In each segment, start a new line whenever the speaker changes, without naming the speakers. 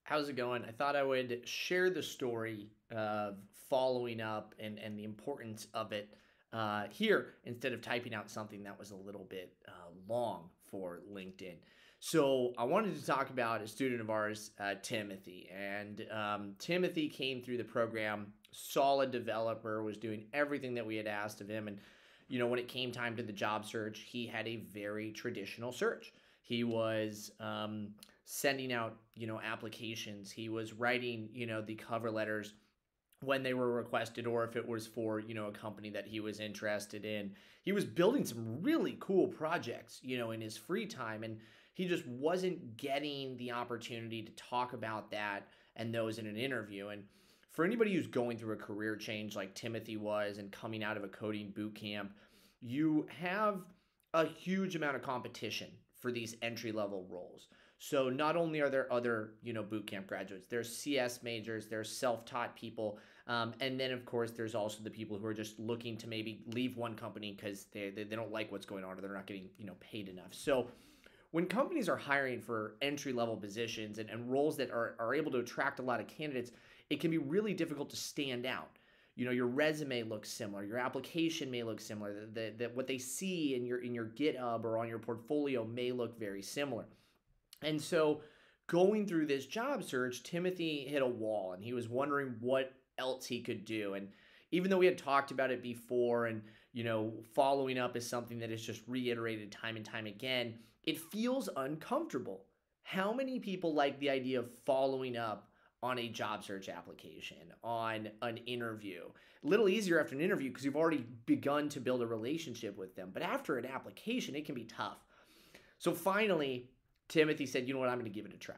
How's it going? I thought I would share the story of following up and the importance of it here instead of typing out something that was a little bit long for LinkedIn. So I wanted to talk about a student of ours, Timothy. And Timothy came through the program, solid developer, was doing everything that we had asked of him. And, you know, when it came time to the job search, he had a very traditional search. He was sending out, applications. He was writing, the cover letters when they were requested, or if it was for, a company that he was interested in. He was building some really cool projects, in his free time, and he just wasn't getting the opportunity to talk about that and those in an interview. And for anybody who's going through a career change like Timothy was and coming out of a coding boot camp, you have a huge amount of competition for these entry-level roles. So not only are there other, bootcamp graduates, there's CS majors, there's self-taught people, and then of course there's also the people who are just looking to maybe leave one company because they don't like what's going on, or they're not getting paid enough. So when companies are hiring for entry-level positions and roles that are able to attract a lot of candidates, it can be really difficult to stand out. Your resume looks similar, your application may look similar, that what they see in your GitHub or on your portfolio may look very similar. And so going through this job search, Timothy hit a wall and he was wondering what else he could do. And even though we had talked about it before, and, following up is something that is just reiterated time and time again, it feels uncomfortable. How many people like the idea of following up on a job search application, on an interview? A little easier after an interview because you've already begun to build a relationship with them. But after an application, it can be tough. So finally, Timothy said, you know what, I'm going to give it a try.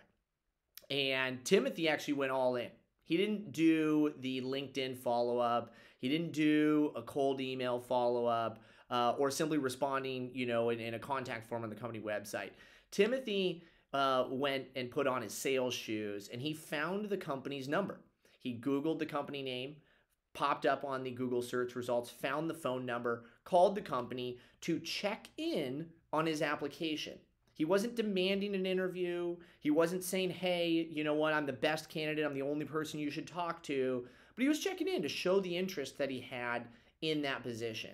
And Timothy actually went all in. He didn't do the LinkedIn follow-up. He didn't do a cold email follow-up or simply responding, in a contact form on the company website. Timothy went and put on his sales shoes, and he found the company's number. He Googled the company name, popped up on the Google search results, found the phone number, called the company to check in on his application. He wasn't demanding an interview. He wasn't saying, hey, you know what, I'm the best candidate, I'm the only person you should talk to. But he was checking in to show the interest that he had in that position.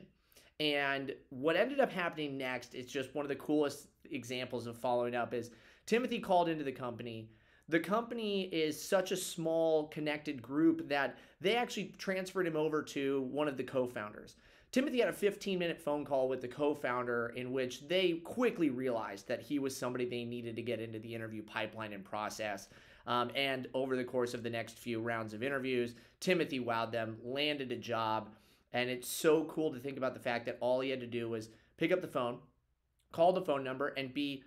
And what ended up happening next is just one of the coolest examples of following up is Timothy called into the company. The company is such a small, connected group that they actually transferred him over to one of the co-founders. Timothy had a 15-minute phone call with the co-founder in which they quickly realized that he was somebody they needed to get into the interview pipeline and process. And over the course of the next few rounds of interviews, Timothy wowed them, landed a job. And it's so cool to think about the fact that all he had to do was pick up the phone, call the phone number, and be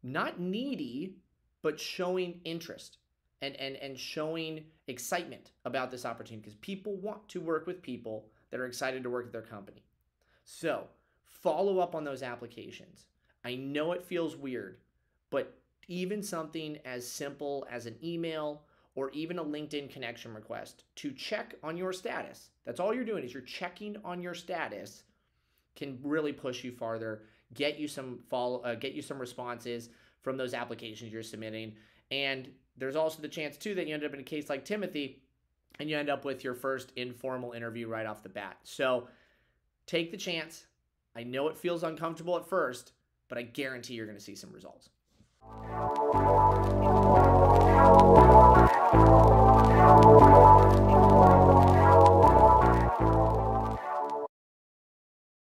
not needy, but showing interest and showing excitement about this opportunity, because people want to work with people that are excited to work at their company. So follow up on those applications. I know it feels weird, but even something as simple as an email or even a LinkedIn connection request to check on your status, that's all you're doing is you're checking on your status, can really push you farther, get you some responses from those applications you're submitting. And there's also the chance too that you end up in a case like Timothy and you end up with your first informal interview right off the bat. So take the chance. I know it feels uncomfortable at first, but I guarantee you're going to see some results.